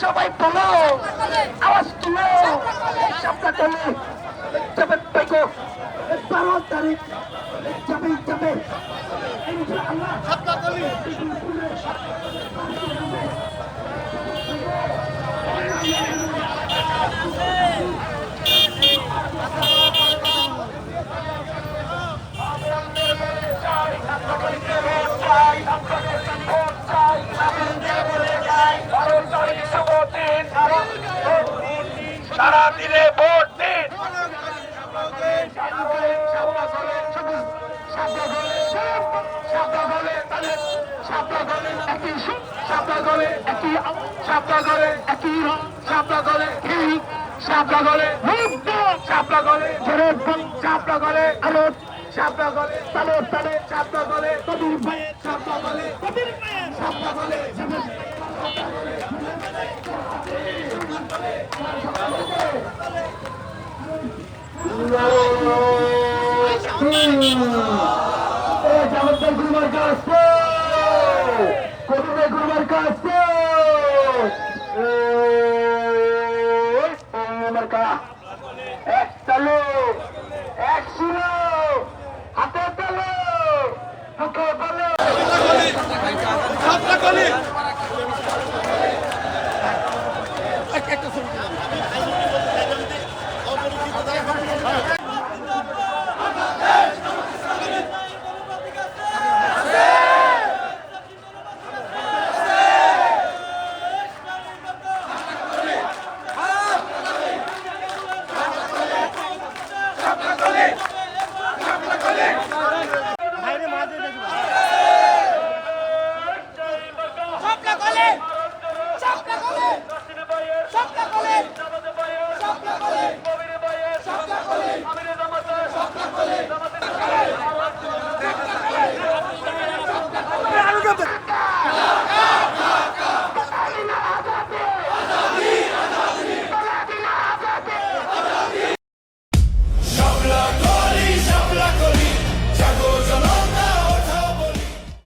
সবাই বলো, আওয়াজ তুলো, সাপটা তোলে, যাবে পাইকো 12 তারিখ যাবে যাবে ইনশাআল্লাহ। সাপটা তোলে সারা দিলে ভোট দিন। গুরুমার কাজ গুরুমার কাজ এক তালো এক শুনো হাতে তালো মুখে বলো Stop the